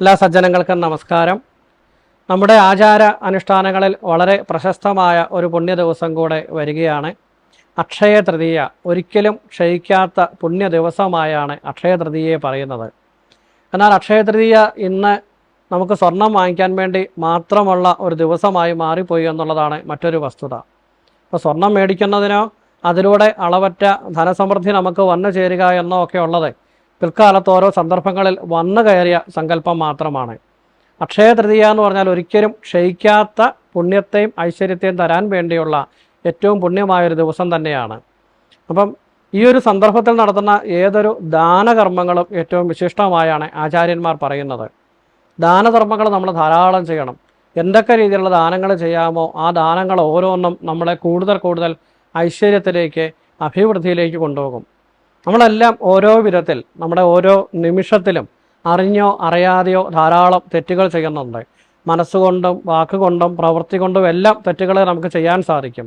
എല്ലാ സജ്ജനങ്ങൾക്കും നമസ്കാരം. നമ്മുടെ ആചാര അനുഷ്ഠാനങ്ങളിൽ വളരെ പ്രശസ്തമായ ഒരു പുണ്യ ദിവസം കൂടെ വരികയാണ് അക്ഷയ തൃതീയ. ഒരിക്കലും ക്ഷയിക്കാത്ത പുണ്യ ദിവസമായാണ് അക്ഷയ തൃതീയയെ പറയുന്നത്. എന്നാൽ അക്ഷയ തൃതീയ ഇന്ന് നമുക്ക് സ്വർണം വാങ്ങിക്കാൻ വേണ്ടി മാത്രമുള്ള ഒരു ദിവസമായി മാറിപ്പോയി എന്നുള്ളതാണ് മറ്റൊരു വസ്തുത. ഇപ്പോൾ സ്വർണം മേടിക്കുന്നതിനോ അതിലൂടെ അളവറ്റ ധനസമൃദ്ധി നമുക്ക് വന്നു ചേരുക എന്നോ ഒക്കെ ഉള്ളത് പിൽക്കാലത്ത് ഓരോ സന്ദർഭങ്ങളിൽ വന്നു കയറിയ സങ്കല്പം മാത്രമാണ്. അക്ഷയ തൃതീയ എന്ന് പറഞ്ഞാൽ ഒരിക്കലും ക്ഷയിക്കാത്ത പുണ്യത്തെയും ഐശ്വര്യത്തെയും തരാൻ വേണ്ടിയുള്ള ഏറ്റവും പുണ്യമായൊരു ദിവസം തന്നെയാണ്. അപ്പം ഈ ഒരു സന്ദർഭത്തിൽ നടത്തുന്ന ഏതൊരു ദാനകർമ്മങ്ങളും ഏറ്റവും വിശിഷ്ടമായാണ് ആചാര്യന്മാർ പറയുന്നത്. ദാനധർമ്മങ്ങൾ നമ്മൾ ധാരാളം ചെയ്യണം. എന്തൊക്കെ രീതിയിലുള്ള ദാനങ്ങൾ ചെയ്യാമോ ആ ദാനങ്ങൾ ഓരോന്നും നമ്മളെ കൂടുതൽ ഐശ്വര്യത്തിലേക്ക്, അഭിവൃദ്ധിയിലേക്ക് കൊണ്ടുപോകും. നമ്മളെല്ലാം ഓരോ വിധത്തിൽ നമ്മുടെ ഓരോ നിമിഷത്തിലും അറിഞ്ഞോ അറിയാതെയോ ധാരാളം തെറ്റുകൾ ചെയ്യുന്നുണ്ട്. മനസ്സുകൊണ്ടും വാക്കുകൊണ്ടും പ്രവൃത്തി കൊണ്ടും എല്ലാം തെറ്റുകൾ നമുക്ക് ചെയ്യാൻ സാധിക്കും.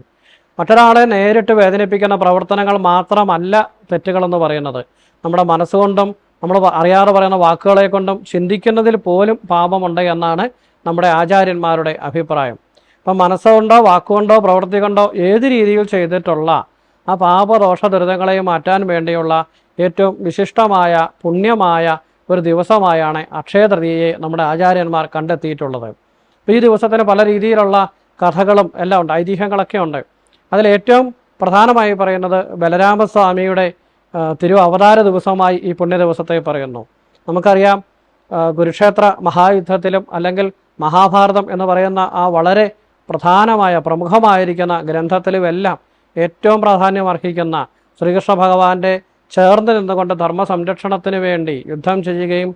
മറ്റൊരാളെ നേരിട്ട് വേദനിപ്പിക്കുന്ന പ്രവർത്തനങ്ങൾ മാത്രമല്ല തെറ്റുകളെന്ന് പറയുന്നത്. നമ്മുടെ മനസ്സുകൊണ്ടും നമ്മൾ അറിയാതെ പറയുന്ന വാക്കുകളെ കൊണ്ടും ചിന്തിക്കുന്നതിൽ പോലും പാപമുണ്ട് എന്നാണ് നമ്മുടെ ആചാര്യന്മാരുടെ അഭിപ്രായം. അപ്പം മനസ്സുകൊണ്ടോ വാക്കുകൊണ്ടോ പ്രവൃത്തി കൊണ്ടോ ഏത് രീതിയിൽ ചെയ്തിട്ടുള്ള ആ പാപദോഷ ദുരിതങ്ങളെ മാറ്റാൻ വേണ്ടിയുള്ള ഏറ്റവും വിശിഷ്ടമായ പുണ്യമായ ഒരു ദിവസമായാണ് അക്ഷയ തൃതീയയെ നമ്മുടെ ആചാര്യന്മാർ കണ്ടെത്തിയിട്ടുള്ളത്. അപ്പോൾ ഈ ദിവസത്തിന് പല രീതിയിലുള്ള കഥകളും എല്ലാം ഉണ്ട്, ഐതിഹ്യങ്ങളൊക്കെ ഉണ്ട്. അതിലേറ്റവും പ്രധാനമായി പറയുന്നത് ബലരാമസ്വാമിയുടെ തിരു അവതാര ദിവസമായി ഈ പുണ്യ ദിവസത്തെ പറയുന്നു. നമുക്കറിയാം, കുരുക്ഷേത്ര മഹായുദ്ധത്തിലും അല്ലെങ്കിൽ മഹാഭാരതം എന്ന് പറയുന്ന ആ വളരെ പ്രധാനമായ പ്രമുഖമായിരിക്കുന്ന ഗ്രന്ഥത്തിലുമെല്ലാം ഏറ്റവും പ്രാധാന്യം അർഹിക്കുന്ന ശ്രീകൃഷ്ണ ഭഗവാന്റെ ചേർന്ന് നിന്നുകൊണ്ട് ധർമ്മസംരക്ഷണത്തിന് വേണ്ടി യുദ്ധം ചെയ്യുകയും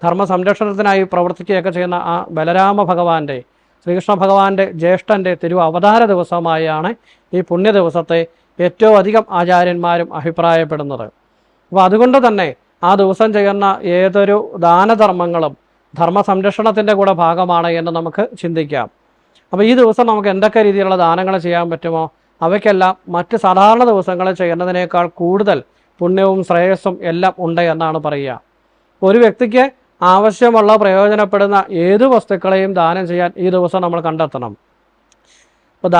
ധർമ്മസംരക്ഷണത്തിനായി പ്രവർത്തിക്കുകയൊക്കെ ചെയ്യുന്ന ആ ബലരാമ ഭഗവാന്റെ, ശ്രീകൃഷ്ണ ഭഗവാന്റെ ജ്യേഷ്ഠൻ്റെ തിരു അവതാര ദിവസമായാണ് ഈ പുണ്യ ദിവസത്തെ ഏറ്റവും അധികം ആചാര്യന്മാരും അഭിപ്രായപ്പെടുന്നത്. അപ്പോൾ അതുകൊണ്ട് തന്നെ ആ ദിവസം ചെയ്യുന്ന ഏതൊരു ദാനധർമ്മങ്ങളും ധർമ്മസംരക്ഷണത്തിൻ്റെ കൂടെ ഭാഗമാണ് എന്ന് നമുക്ക് ചിന്തിക്കാം. അപ്പോൾ ഈ ദിവസം നമുക്ക് എന്തൊക്കെ രീതിയിലുള്ള ദാനങ്ങൾ ചെയ്യാൻ പറ്റുമോ അവയ്ക്കെല്ലാം മറ്റ് സാധാരണ ദിവസങ്ങളിൽ ചെയ്യുന്നതിനേക്കാൾ കൂടുതൽ പുണ്യവും ശ്രേയസ്സും എല്ലാം ഉണ്ട് എന്നാണ് പറയുക. ഒരു വ്യക്തിക്ക് ആവശ്യമുള്ള പ്രയോജനപ്പെടുന്ന ഏത് വസ്തുക്കളെയും ദാനം ചെയ്യാൻ ഈ ദിവസം നമ്മൾ കണ്ടെത്തണം. ഇപ്പോൾ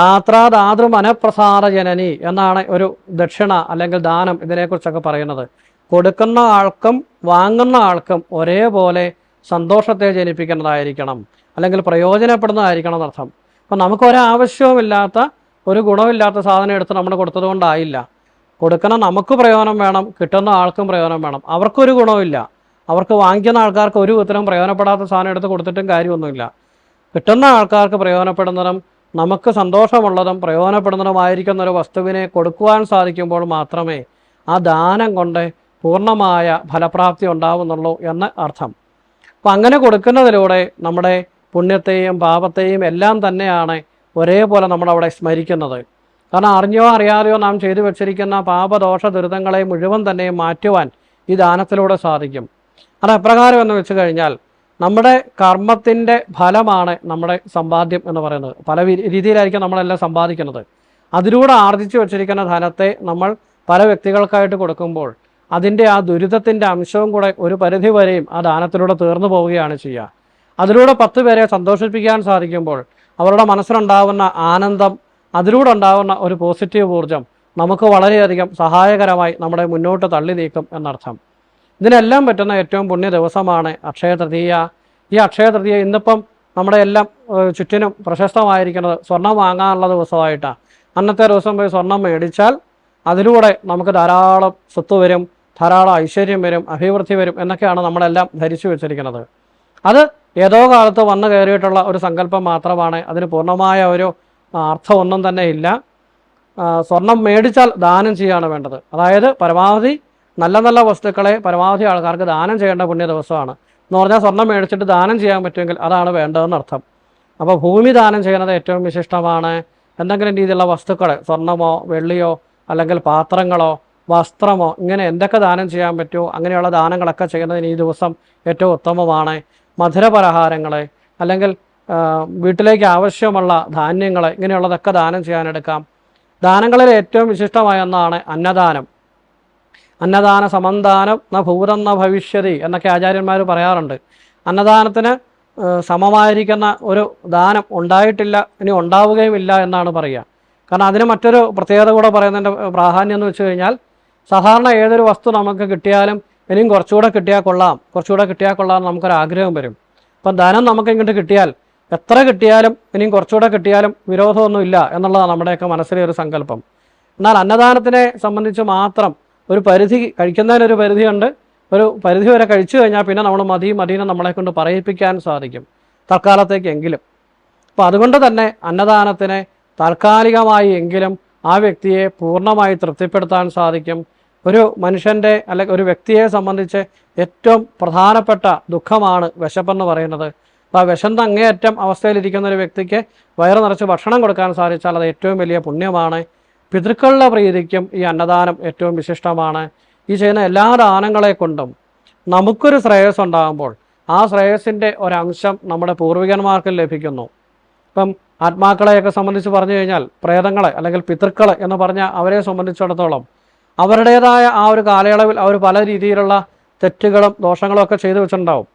ദാതൃ മനഃപ്രസാദ ജനനി എന്നാണ് ഒരു ദക്ഷിണ അല്ലെങ്കിൽ ദാനം ഇതിനെക്കുറിച്ചൊക്കെ പറയുന്നത്. കൊടുക്കുന്ന ആൾക്കും വാങ്ങുന്ന ആൾക്കും ഒരേപോലെ സന്തോഷത്തെ ജനിപ്പിക്കുന്നതായിരിക്കണം, അല്ലെങ്കിൽ പ്രയോജനപ്പെടുന്നതായിരിക്കണം എന്നർത്ഥം. അപ്പം നമുക്കൊരാവശ്യവുമില്ലാത്ത ഒരു ഗുണമില്ലാത്ത സാധനം എടുത്ത് നമ്മൾ കൊടുത്തത് കൊണ്ടായില്ല. കൊടുക്കുന്ന നമുക്ക് പ്രയോജനം വേണം, കിട്ടുന്ന ആൾക്കും പ്രയോജനം വേണം. അവർക്കൊരു ഗുണമില്ല, അവർക്ക് വാങ്ങിക്കുന്ന ആൾക്കാർക്ക് ഒരു വിധത്തിലും പ്രയോജനപ്പെടാത്ത സാധനം എടുത്ത് കൊടുത്തിട്ടും കാര്യമൊന്നുമില്ല. കിട്ടുന്ന ആൾക്കാർക്ക് പ്രയോജനപ്പെടുന്നതും നമുക്ക് സന്തോഷമുള്ളതും പ്രയോജനപ്പെടുന്നതുമായിരിക്കുന്ന ഒരു വസ്തുവിനെ കൊടുക്കുവാൻ സാധിക്കുമ്പോൾ മാത്രമേ ആ ദാനം കൊണ്ട് പൂർണ്ണമായ ഫലപ്രാപ്തി ഉണ്ടാവുന്നുള്ളൂ എന്ന് അർത്ഥം. അപ്പം അങ്ങനെ കൊടുക്കുന്നതിലൂടെ നമ്മുടെ പുണ്യത്തെയും പാപത്തെയും എല്ലാം തന്നെയാണ് ഒരേപോലെ നമ്മളവിടെ സ്മരിക്കുന്നത്. കാരണം അറിഞ്ഞോ അറിയാതെയോ നാം ചെയ്തു വച്ചിരിക്കുന്ന പാപദോഷ ദുരിതങ്ങളെ മുഴുവൻ തന്നെ മാറ്റുവാൻ ഈ ദാനത്തിലൂടെ സാധിക്കും. അത് എപ്രകാരം എന്ന് വെച്ച് കഴിഞ്ഞാൽ, നമ്മുടെ കർമ്മത്തിൻ്റെ ഫലമാണ് നമ്മുടെ സമ്പാദ്യം എന്ന് പറയുന്നത്. പല രീതിയിലായിരിക്കും നമ്മളെല്ലാം സമ്പാദിക്കുന്നത്. അതിലൂടെ ആർജിച്ചു വച്ചിരിക്കുന്ന ധനത്തെ നമ്മൾ പല വ്യക്തികൾക്കായിട്ട് കൊടുക്കുമ്പോൾ അതിൻ്റെ ആ ദുരിതത്തിൻ്റെ അംശവും കൂടെ ഒരു പരിധി വരെയും ആ ദാനത്തിലൂടെ തീർന്നു പോവുകയാണ് ചെയ്യുക. അതിലൂടെ 10 പേരെ സന്തോഷിപ്പിക്കാൻ സാധിക്കുമ്പോൾ അവരുടെ മനസ്സിലുണ്ടാവുന്ന ആനന്ദം, അതിലൂടെ ഉണ്ടാകുന്ന ഒരു പോസിറ്റീവ് ഊർജം നമുക്ക് വളരെയധികം സഹായകരമായി നമ്മുടെ മുന്നോട്ട് തള്ളി നീക്കും എന്നർത്ഥം. ഇതിനെല്ലാം പറ്റുന്ന ഏറ്റവും പുണ്യ ദിവസമാണ് അക്ഷയ തൃതീയ. ഈ അക്ഷയ തൃതീയ ഇന്നിപ്പം നമ്മുടെ എല്ലാം ചുറ്റിനും പ്രശസ്തമായിരിക്കുന്നത് സ്വർണം വാങ്ങാനുള്ള ദിവസമായിട്ടാണ്. അന്നത്തെ ദിവസം പോയി സ്വർണം മേടിച്ചാൽ അതിലൂടെ നമുക്ക് ധാരാളം സ്വത്ത് വരും, ധാരാളം ഐശ്വര്യം വരും, അഭിവൃദ്ധി വരും എന്നൊക്കെയാണ് നമ്മളെല്ലാം ധരിച്ചു വെച്ചിരിക്കുന്നത്. അത് ഏതോ കാലത്ത് വന്നു കയറിയിട്ടുള്ള ഒരു സങ്കല്പം മാത്രമാണ്. അതിന് പൂർണ്ണമായ ഒരു അർത്ഥമൊന്നും തന്നെ ഇല്ല. സ്വർണം മേടിച്ചാൽ ദാനം ചെയ്യുകയാണ് വേണ്ടത്. അതായത് പരമാവധി നല്ല വസ്തുക്കളെ പരമാവധി ആൾക്കാർക്ക് ദാനം ചെയ്യേണ്ട പുണ്യ ദിവസമാണ് എന്ന് പറഞ്ഞാൽ സ്വർണം മേടിച്ചിട്ട് ദാനം ചെയ്യാൻ പറ്റുമെങ്കിൽ അതാണ് വേണ്ടതെന്ന് അർത്ഥം. അപ്പോൾ ഭൂമി ദാനം ചെയ്യുന്നത് ഏറ്റവും വിശിഷ്ടമാണ്. എന്തെങ്കിലും രീതിയിലുള്ള വസ്തുക്കൾ, സ്വർണമോ വെള്ളിയോ അല്ലെങ്കിൽ പാത്രങ്ങളോ വസ്ത്രമോ, ഇങ്ങനെ എന്തൊക്കെ ദാനം ചെയ്യാൻ പറ്റുമോ അങ്ങനെയുള്ള ദാനങ്ങളൊക്കെ ചെയ്യുന്നതിന് ഈ ദിവസം ഏറ്റവും ഉത്തമമാണ്. മധുരപലഹാരങ്ങൾ അല്ലെങ്കിൽ വീട്ടിലേക്ക് ആവശ്യമുള്ള ധാന്യങ്ങൾ, ഇങ്ങനെയുള്ളതൊക്കെ ദാനം ചെയ്യാനെടുക്കാം. ദാനങ്ങളിൽ ഏറ്റവും വിശിഷ്ടമായ ഒന്നാണ് അന്നദാനം. അന്നദാന സമന്താനം ന ഭൂതം ന ഭവിഷ്യതി എന്നൊക്കെ ആചാര്യന്മാർ പറയാറുണ്ട്. അന്നദാനത്തിന് സമമായിരിക്കുന്ന ഒരു ദാനം ഉണ്ടായിട്ടില്ല, ഇനി ഉണ്ടാവുകയുമില്ല എന്നാണ് പറയുക. കാരണം അതിന് മറ്റൊരു പ്രത്യേകത കൂടെ പറയുന്നതിൻ്റെ പ്രാധാന്യം എന്ന് വെച്ച് കഴിഞ്ഞാൽ, സാധാരണ ഏതൊരു വസ്തു നമുക്ക് കിട്ടിയാലും ഇനിയും കുറച്ചുകൂടെ കിട്ടിയാൽ കൊള്ളാം, കുറച്ചുകൂടെ കിട്ടിയാൽ കൊള്ളാം എന്ന് നമുക്കൊരാഗ്രഹം വരും. അപ്പം ധനം നമുക്ക് ഇങ്ങോട്ട് കിട്ടിയാൽ എത്ര കിട്ടിയാലും ഇനിയും കുറച്ചുകൂടെ കിട്ടിയാലും വിരോധമൊന്നുമില്ല എന്നുള്ളതാണ് നമ്മുടെയൊക്കെ മനസ്സിലെ ഒരു സങ്കല്പം. എന്നാൽ അന്നദാനത്തിനെ സംബന്ധിച്ച് മാത്രം ഒരു പരിധി, കഴിക്കുന്നതിനൊരു പരിധിയുണ്ട്. ഒരു പരിധി വരെ കഴിച്ചു കഴിഞ്ഞാൽ പിന്നെ നമ്മൾ മദീനെ നമ്മളെ കൊണ്ട് പറയിപ്പിക്കാൻ സാധിക്കും, തൽക്കാലത്തേക്കെങ്കിലും. അപ്പോൾ അതുകൊണ്ട് തന്നെ അന്നദാനത്തിനെ താൽക്കാലികമായി എങ്കിലും ആ വ്യക്തിയെ പൂർണ്ണമായി തൃപ്തിപ്പെടുത്താൻ സാധിക്കും. ഒരു മനുഷ്യൻ്റെ അല്ലെങ്കിൽ ഒരു വ്യക്തിയെ സംബന്ധിച്ച് ഏറ്റവും പ്രധാനപ്പെട്ട ദുഃഖമാണ് വിശപ്പെന്ന് പറയുന്നത്. അപ്പോൾ ആ വിശന്ന അങ്ങേയറ്റം അവസ്ഥയിലിരിക്കുന്ന ഒരു വ്യക്തിക്ക് വയറ് നിറച്ച് ഭക്ഷണം കൊടുക്കാൻ സാധിച്ചാൽ അത് ഏറ്റവും വലിയ പുണ്യമാണ്. പിതൃക്കളുടെ പ്രീതിക്കും ഈ അന്നദാനം ഏറ്റവും വിശിഷ്ടമാണ്. ഈ ചെയ്യുന്ന എല്ലാ ദാനങ്ങളെ കൊണ്ടും നമുക്കൊരു ശ്രേയസ് ഉണ്ടാകുമ്പോൾ ആ ശ്രേയസിൻ്റെ ഒരംശം നമ്മുടെ പൂർവികന്മാർക്ക് ലഭിക്കുന്നു. ഇപ്പം ആത്മാക്കളെയൊക്കെ സംബന്ധിച്ച് പറഞ്ഞു കഴിഞ്ഞാൽ, പ്രേതങ്ങളെ അല്ലെങ്കിൽ പിതൃക്കളെ എന്ന് പറഞ്ഞാൽ അവരെ സംബന്ധിച്ചിടത്തോളം അവരുടേതായ ആ ഒരു കാലയളവിൽ അവർ പല രീതിയിലുള്ള തെറ്റുകളും ദോഷങ്ങളും ഒക്കെ ചെയ്തു വെച്ചിട്ടുണ്ടാവും.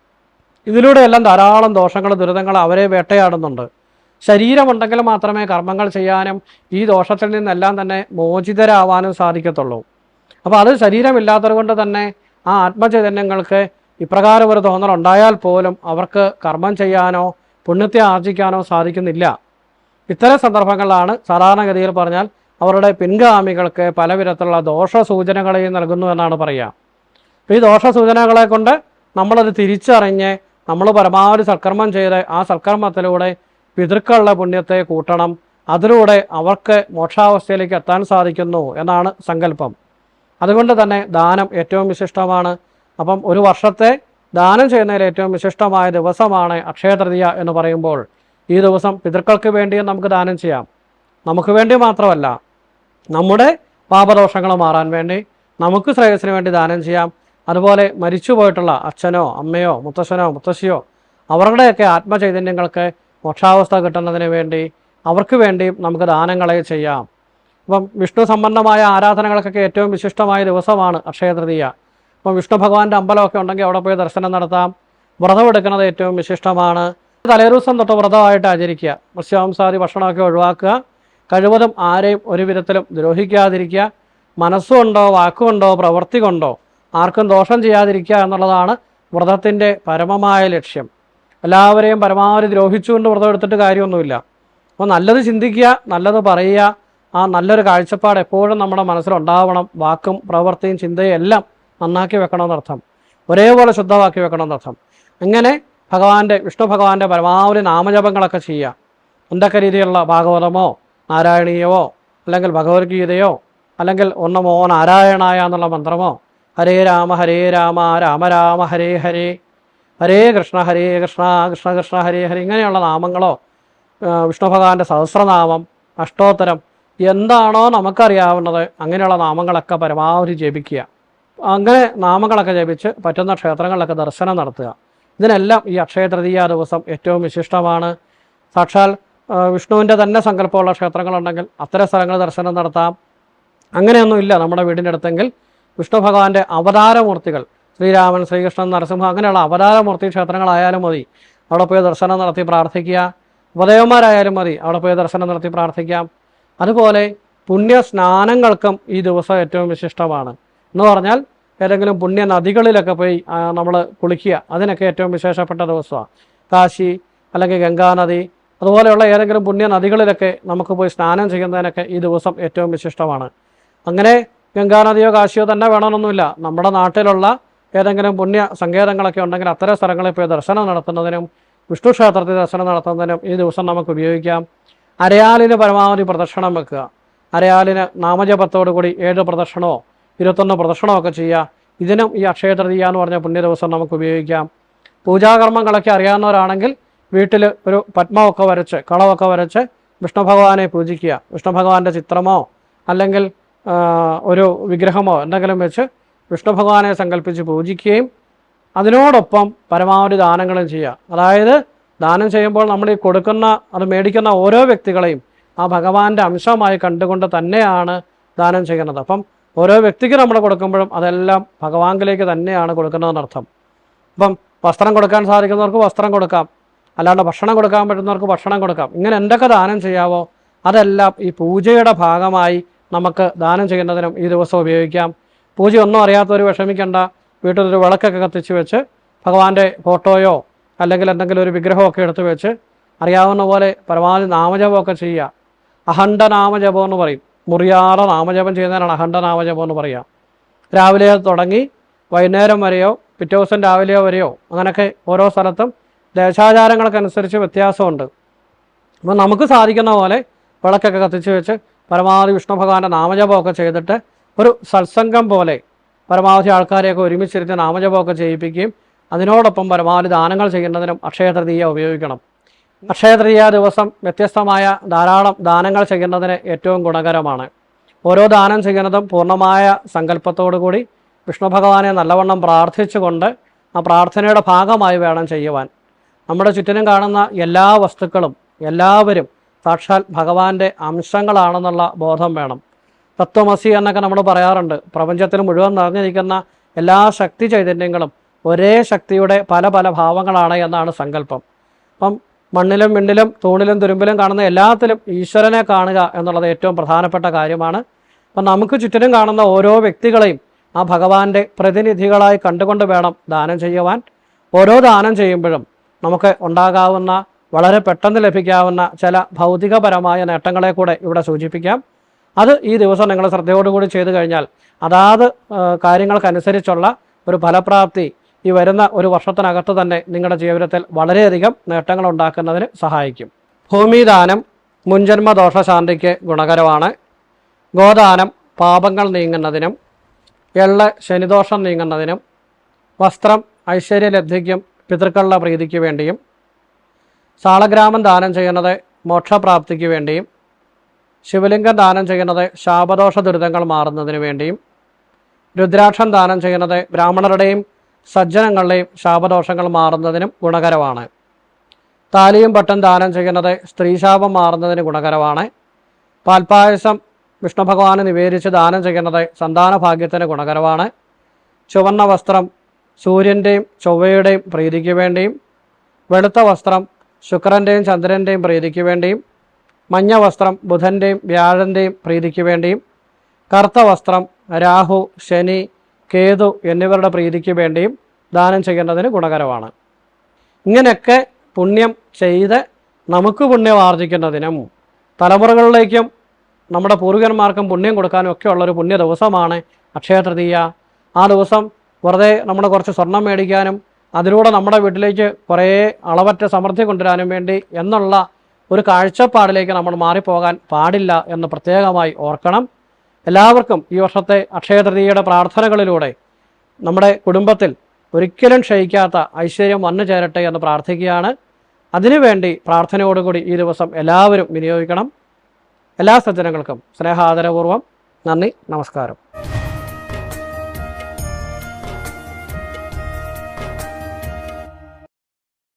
ഇതിലൂടെയെല്ലാം ധാരാളം ദോഷങ്ങൾ, ദുരിതങ്ങൾ അവരെ വേട്ടയാടുന്നുണ്ട്. ശരീരമുണ്ടെങ്കിൽ മാത്രമേ കർമ്മങ്ങൾ ചെയ്യാനും ഈ ദോഷത്തിൽ നിന്നെല്ലാം തന്നെ മോചിതരാവാനും സാധിക്കത്തുള്ളൂ. അപ്പോൾ അത് ശരീരമില്ലാത്തത് കൊണ്ട് തന്നെ ആ ആത്മചൈതന്യങ്ങൾക്ക് ഇപ്രകാരം ഒരു തോന്നലുണ്ടായാൽ പോലും അവർക്ക് കർമ്മം ചെയ്യാനോ പുണ്യത്തെ ആർജിക്കാനോ സാധിക്കുന്നില്ല. ഇത്തരം സന്ദർഭങ്ങളിലാണ് സാധാരണഗതിയിൽ പറഞ്ഞാൽ അവരുടെ പിൻഗാമികൾക്ക് പല വിധത്തിലുള്ള ദോഷസൂചനകളെയും നൽകുന്നു എന്നാണ് പറയുക. ഈ ദോഷസൂചനകളെ കൊണ്ട് നമ്മളത് തിരിച്ചറിഞ്ഞ് നമ്മൾ പരമാവധി സൽക്കർമ്മം ചെയ്ത് ആ സൽക്കർമ്മത്തിലൂടെ പിതൃക്കളുടെ പുണ്യത്തെ കൂട്ടണം. അതിലൂടെ അവർക്ക് മോക്ഷാവസ്ഥയിലേക്ക് എത്താൻ സാധിക്കുന്നു എന്നാണ് സങ്കല്പം. അതുകൊണ്ട് തന്നെ ദാനം ഏറ്റവും വിശിഷ്ടമാണ്. അപ്പം ഒരു വർഷത്തെ ദാനം ചെയ്യുന്നതിൽ ഏറ്റവും വിശിഷ്ടമായ ദിവസമാണ് അക്ഷയതൃതീയ എന്ന് പറയുമ്പോൾ ഈ ദിവസം പിതൃക്കൾക്ക് വേണ്ടിയും നമുക്ക് ദാനം ചെയ്യാം. നമുക്ക് വേണ്ടി മാത്രമല്ല, നമ്മുടെ പാപദോഷങ്ങൾ മാറാൻ വേണ്ടി നമുക്ക് ശ്രേയസ്സിന് വേണ്ടി ദാനം ചെയ്യാം. അതുപോലെ മരിച്ചു പോയിട്ടുള്ള അച്ഛനോ അമ്മയോ മുത്തശ്ശനോ മുത്തശ്ശിയോ അവരുടെയൊക്കെ ആത്മചൈതന്യങ്ങൾക്ക് മോക്ഷാവസ്ഥ കിട്ടുന്നതിന് വേണ്ടി അവർക്ക് വേണ്ടിയും നമുക്ക് ദാനങ്ങളെ ചെയ്യാം. അപ്പം വിഷ്ണു സംബന്ധമായ ആരാധനകൾക്കൊക്കെ ഏറ്റവും വിശിഷ്ടമായ ദിവസമാണ് അക്ഷയതൃതീയ. അപ്പം വിഷ്ണു ഭഗവാന്റെ അമ്പലമൊക്കെ ഉണ്ടെങ്കിൽ അവിടെ പോയി ദർശനം നടത്താം. വ്രതമെടുക്കുന്നത് ഏറ്റവും വിശിഷ്ടമാണ്. തലേദിവസം തൊട്ട് വ്രതമായിട്ട് ആചരിക്കുക. മത്സ്യമാംസാദി ഭക്ഷണമൊക്കെ ഒഴിവാക്കുക. കഴിവതും ആരെയും ഒരു വിധത്തിലും ദ്രോഹിക്കാതിരിക്കുക. മനസ്സുകൊണ്ടോ വാക്കുകൊണ്ടോ പ്രവൃത്തി കൊണ്ടോ ആർക്കും ദോഷം ചെയ്യാതിരിക്കുക എന്നുള്ളതാണ് വ്രതത്തിൻ്റെ പരമമായ ലക്ഷ്യം. എല്ലാവരെയും പരമാവധി ദ്രോഹിച്ചുകൊണ്ട് വ്രതം എടുത്തിട്ട് കാര്യമൊന്നുമില്ല. അപ്പോൾ നല്ലത് ചിന്തിക്കുക, നല്ലത് പറയുക, ആ നല്ലൊരു കാഴ്ചപ്പാട് എപ്പോഴും നമ്മുടെ മനസ്സിലുണ്ടാവണം. വാക്കും പ്രവൃത്തിയും ചിന്തയും എല്ലാം നന്നാക്കി വെക്കണമെന്നർത്ഥം, ഒരേപോലെ ശുദ്ധമാക്കി വെക്കണമെന്നർത്ഥം. ഇങ്ങനെ വിഷ്ണു ഭഗവാന്റെ പരമാവധി നാമജപങ്ങളൊക്കെ ചെയ്യുക. എന്തൊക്കെ രീതിയിലുള്ള ഭാഗവതമോ നാരായണീയമോ അല്ലെങ്കിൽ ഭഗവത്ഗീതയോ അല്ലെങ്കിൽ ഒന്നമോ നാരായണായ എന്നുള്ള മന്ത്രമോ, ഹരേ രാമ രാമ രാമ ഹരേ ഹരേ, ഹരേ കൃഷ്ണ കൃഷ്ണ കൃഷ്ണ ഹരേ ഹരേ, ഇങ്ങനെയുള്ള നാമങ്ങളോ വിഷ്ണു ഭഗവാന്റെ സഹസ്രനാമം, അഷ്ടോത്തരം, എന്താണോ നമുക്കറിയാവുന്നത് അങ്ങനെയുള്ള നാമങ്ങളൊക്കെ പരമാവധി ജപിക്കുക. അങ്ങനെ നാമങ്ങളൊക്കെ ജപിച്ച് പറ്റുന്ന ക്ഷേത്രങ്ങളിലൊക്കെ ദർശനം നടത്തുക. ഇതിനെല്ലാം ഈ അക്ഷയതൃതീയ ദിവസം ഏറ്റവും വിശിഷ്ടമാണ്. സാക്ഷാൽ വിഷ്ണുവിൻ്റെ തന്നെ സങ്കല്പമുള്ള ക്ഷേത്രങ്ങളുണ്ടെങ്കിൽ അത്തരം സ്ഥലങ്ങൾ ദർശനം നടത്താം. അങ്ങനെയൊന്നുമില്ല നമ്മുടെ വീടിൻ്റെ അടുത്തെങ്കിൽ വിഷ്ണു ഭഗവാന്റെ അവതാരമൂർത്തികൾ, ശ്രീരാമൻ, ശ്രീകൃഷ്ണൻ, നരസിംഹ, അങ്ങനെയുള്ള അവതാരമൂർത്തി ക്ഷേത്രങ്ങളായാലും മതി, അവിടെ പോയി ദർശനം നടത്തി പ്രാർത്ഥിക്കുക. ഉപദേവന്മാരായാലും മതി, അവിടെ പോയി ദർശനം നടത്തി പ്രാർത്ഥിക്കാം. അതുപോലെ പുണ്യ സ്നാനങ്ങൾക്കും ഈ ദിവസം ഏറ്റവും വിശിഷ്ടമാണ്. എന്ന് പറഞ്ഞാൽ ഏതെങ്കിലും പുണ്യ നദികളിലൊക്കെ പോയി നമ്മൾ കുളിക്കുക, അതിനൊക്കെ ഏറ്റവും വിശേഷപ്പെട്ട ദിവസമാണ്. കാശി അല്ലെങ്കിൽ ഗംഗാനദി അതുപോലെയുള്ള ഏതെങ്കിലും പുണ്യ നദികളിലൊക്കെ നമുക്ക് പോയി സ്നാനം ചെയ്യുന്നതിനൊക്കെ ഈ ദിവസം ഏറ്റവും വിശിഷ്ടമാണ്. അങ്ങനെ ഗംഗാനദിയോ കാശിയോ തന്നെ വേണമെന്നൊന്നുമില്ല. നമ്മുടെ നാട്ടിലുള്ള ഏതെങ്കിലും പുണ്യ സങ്കേതങ്ങളൊക്കെ ഉണ്ടെങ്കിൽ അത്തരം സ്ഥലങ്ങളിൽ പോയി ദർശനം നടത്തുന്നതിനും വിഷ്ണു ക്ഷേത്രത്തിൽ ദർശനം നടത്തുന്നതിനും ഈ ദിവസം നമുക്ക് ഉപയോഗിക്കാം. അരയാലിന് പരമാവധി പ്രദക്ഷിണം വെക്കുക. അരയാലിന് നാമജപത്തോടു കൂടി 7 പ്രദക്ഷിണമോ 21 പ്രദക്ഷിണമോ ഒക്കെ ചെയ്യുക. ഇതിനും ഈ അക്ഷയതൃതീയ എന്ന് പറഞ്ഞ പുണ്യ ദിവസം നമുക്ക് ഉപയോഗിക്കാം. പൂജാകർമ്മങ്ങളൊക്കെ അറിയാവുന്നവരാണെങ്കിൽ വീട്ടിൽ ഒരു പത്മമൊക്കെ വരച്ച് കളമൊക്കെ വരച്ച് വിഷ്ണു ഭഗവാനെ പൂജിക്കുക. വിഷ്ണു ഭഗവാന്റെ ചിത്രമോ അല്ലെങ്കിൽ ഒരു വിഗ്രഹമോ എന്തെങ്കിലും വെച്ച് വിഷ്ണു ഭഗവാനെ സങ്കല്പിച്ച് പൂജിക്കുകയും അതിനോടൊപ്പം പരമാവധി ദാനങ്ങളും ചെയ്യുക. അതായത് ദാനം ചെയ്യുമ്പോൾ നമ്മൾ ഈ അത് മേടിക്കുന്ന ഓരോ വ്യക്തികളെയും ആ ഭഗവാന്റെ അംശമായി കണ്ടുകൊണ്ട് തന്നെയാണ് ദാനം ചെയ്യുന്നത്. അപ്പം ഓരോ വ്യക്തിക്ക് നമ്മൾ കൊടുക്കുമ്പോഴും അതെല്ലാം ഭഗവാനിലേക്ക് തന്നെയാണ് കൊടുക്കുന്നതെന്നർത്ഥം. അപ്പം വസ്ത്രം കൊടുക്കാൻ സാധിക്കുന്നവർക്ക് വസ്ത്രം കൊടുക്കാം, അല്ലാണ്ട് ഭക്ഷണം കൊടുക്കാൻ പറ്റുന്നവർക്ക് ഭക്ഷണം കൊടുക്കാം. ഇങ്ങനെ എന്തൊക്കെ ദാനം ചെയ്യാവോ അതെല്ലാം ഈ പൂജയുടെ ഭാഗമായി നമുക്ക് ദാനം ചെയ്യുന്നതിനും ഈ ദിവസം ഉപയോഗിക്കാം. പൂജയൊന്നും അറിയാത്തവർ വിഷമിക്കേണ്ട. വീട്ടിലൊരു വിളക്കൊക്കെ കത്തിച്ച് വെച്ച് ഭഗവാന്റെ ഫോട്ടോയോ അല്ലെങ്കിൽ എന്തെങ്കിലും ഒരു വിഗ്രഹമൊക്കെ എടുത്ത് വെച്ച് അറിയാവുന്ന പോലെ പരമാവധി നാമജപമൊക്കെ ചെയ്യുക. അഖണ്ഡ നാമജപം എന്ന് പറയും. മുറിയാറ നാമജപം ചെയ്യുന്നതിനാണ് അഖണ്ഡ നാമജപം എന്ന് പറയുക. രാവിലെ തുടങ്ങി വൈകുന്നേരം വരെയോ പിറ്റേ ദിവസം രാവിലെയോ വരെയോ അങ്ങനെയൊക്കെ ഓരോ സ്ഥലത്തും ദേശാചാരങ്ങൾക്കനുസരിച്ച് വ്യത്യാസമുണ്ട്. അപ്പോൾ നമുക്ക് സാധിക്കുന്ന പോലെ വിളക്കൊക്കെ കത്തിച്ച് വെച്ച് പരമാവധി വിഷ്ണു ഭഗവാന്റെ നാമജപമൊക്കെ ചെയ്തിട്ട് ഒരു സത്സംഗം പോലെ പരമാവധി ആൾക്കാരെയൊക്കെ ഒരുമിച്ചിരുത്തി നാമജപമൊക്കെ ചെയ്യിപ്പിക്കുകയും അതിനോടൊപ്പം പരമാവധി ദാനങ്ങൾ ചെയ്യുന്നതിനും അക്ഷയ തൃതീയ ഉപയോഗിക്കണം. അക്ഷയ തൃതീയ ദിവസം വ്യത്യസ്തമായ ധാരാളം ദാനങ്ങൾ ചെയ്യുന്നതിന് ഏറ്റവും ഗുണകരമാണ്. ഓരോ ദാനം ചെയ്യുന്നതും പൂർണ്ണമായ സങ്കല്പത്തോടു കൂടി വിഷ്ണു ഭഗവാനെ നല്ലവണ്ണം പ്രാർത്ഥിച്ചുകൊണ്ട് ആ പ്രാർത്ഥനയുടെ ഭാഗമായി വേണം ചെയ്യുവാൻ. നമ്മുടെ ചുറ്റിനും കാണുന്ന എല്ലാ വസ്തുക്കളും എല്ലാവരും സാക്ഷാൽ ഭഗവാന്റെ അംശങ്ങളാണെന്നുള്ള ബോധം വേണം. തത്വമസി എന്നൊക്കെ നമ്മൾ പറയാറുണ്ട്. പ്രപഞ്ചത്തിൽ മുഴുവൻ നിറഞ്ഞിരിക്കുന്ന എല്ലാ ശക്തി ചൈതന്യങ്ങളും ഒരേ ശക്തിയുടെ പല പല ഭാവങ്ങളാണ് എന്നാണ് സങ്കല്പം. അപ്പം മണ്ണിലും വിണ്ണിലും തൂണിലും തുരുമ്പിലും കാണുന്ന എല്ലാത്തിലും ഈശ്വരനെ കാണുക എന്നുള്ളത് ഏറ്റവും പ്രധാനപ്പെട്ട കാര്യമാണ്. അപ്പം നമുക്ക് ചുറ്റിനും കാണുന്ന ഓരോ വ്യക്തികളെയും ആ ഭഗവാന്റെ പ്രതിനിധികളായി കണ്ടുകൊണ്ട് വേണം ദാനം ചെയ്യുവാൻ. ഓരോ ദാനം ചെയ്യുമ്പോഴും നമുക്ക് ഉണ്ടാകാവുന്ന വളരെ പെട്ടെന്ന് ലഭിക്കാവുന്ന ചില ഭൗതികപരമായ നേട്ടങ്ങളെ കൂടെ ഇവിടെ സൂചിപ്പിക്കാം. അത് ഈ ദിവസം നിങ്ങൾ ശ്രദ്ധയോടുകൂടി ചെയ്തു കഴിഞ്ഞാൽ അതാത് കാര്യങ്ങൾക്കനുസരിച്ചുള്ള ഒരു ഫലപ്രാപ്തി ഈ വരുന്ന ഒരു വർഷത്തിനകത്ത് തന്നെ നിങ്ങളുടെ ജീവിതത്തിൽ വളരെയധികം നേട്ടങ്ങൾ ഉണ്ടാക്കുന്നതിന് സഹായിക്കും. ഭൂമിദാനം മുൻജന്മ ദോഷശാന്തിക്ക് ഗുണകരമാണ്. ഗോദാനം പാപങ്ങൾ നീങ്ങുന്നതിനും എള്ള് ശനിദോഷം നീങ്ങുന്നതിനും വസ്ത്രം ഐശ്വര്യലബ്ധിക്കും പിതൃക്കളുടെ പ്രീതിക്ക് വേണ്ടിയും സാളഗ്രാമം ദാനം ചെയ്യുന്നത് മോക്ഷപ്രാപ്തിക്ക് വേണ്ടിയും ശിവലിംഗം ദാനം ചെയ്യുന്നത് ശാപദോഷ ദുരിതങ്ങൾ മാറുന്നതിന് വേണ്ടിയും രുദ്രാക്ഷം ദാനം ചെയ്യുന്നത് ബ്രാഹ്മണരുടെയും സജ്ജനങ്ങളുടെയും ശാപദോഷങ്ങൾ മാറുന്നതിനും ഗുണകരമാണ്. താലിയും പട്ടും ദാനം ചെയ്യുന്നത് സ്ത്രീശാപം മാറുന്നതിന് ഗുണകരമാണ്. പാൽപ്പായസം വിഷ്ണു ഭഗവാന് നിവേദിച്ച് ദാനം ചെയ്യുന്നത് സന്താന ഭാഗ്യത്തിന് ഗുണകരമാണ്. ചുവന്ന വസ്ത്രം സൂര്യൻ്റെയും ചൊവ്വയുടെയും പ്രീതിക്ക് വേണ്ടിയും വെളുത്ത വസ്ത്രം ശുക്രൻ്റെയും ചന്ദ്രൻ്റെയും പ്രീതിക്ക് വേണ്ടിയും മഞ്ഞ വസ്ത്രം ബുധൻ്റെയും വ്യാഴൻ്റെയും പ്രീതിക്ക് വേണ്ടിയും കറുത്ത വസ്ത്രം രാഹു ശനി കേതു എന്നിവരുടെ പ്രീതിക്ക് വേണ്ടിയും ദാനം ചെയ്യുന്നതിന് ഗുണകരമാണ്. ഇങ്ങനെയൊക്കെ പുണ്യം ചെയ്ത് നമുക്ക് പുണ്യം ആർജിക്കുന്നതിനും തലമുറകളിലേക്കും നമ്മുടെ പൂർവികന്മാർക്കും പുണ്യം കൊടുക്കാനും ഒക്കെ ഉള്ളൊരു പുണ്യ ദിവസമാണ് അക്ഷയ തൃതീയ. ആ ദിവസം വെറുതെ നമ്മൾ കുറച്ച് സ്വർണം മേടിക്കാനും അതിലൂടെ നമ്മുടെ വീട്ടിലേക്ക് കുറേ അളവറ്റ സമൃദ്ധി കൊണ്ടുവരാനും വേണ്ടി എന്നുള്ള ഒരു കാഴ്ചപ്പാടിലേക്ക് നമ്മൾ മാറിപ്പോകാൻ പാടില്ല എന്ന് പ്രത്യേകമായി ഓർക്കണം. എല്ലാവർക്കും ഈ വർഷത്തെ അക്ഷയ തൃതീയയുടെ പ്രാർത്ഥനകളിലൂടെ നമ്മുടെ കുടുംബത്തിൽ ഒരിക്കലും ക്ഷയിക്കാത്ത ഐശ്വര്യം വന്നു ചേരട്ടെ എന്ന് പ്രാർത്ഥിക്കുകയാണ്. അതിനുവേണ്ടി പ്രാർത്ഥനയോടുകൂടി ഈ ദിവസം എല്ലാവരും വിനിയോഗിക്കണം. എല്ലാ സജ്ജനങ്ങൾക്കും സ്നേഹാദരപൂർവ്വം നന്ദി, നമസ്കാരം.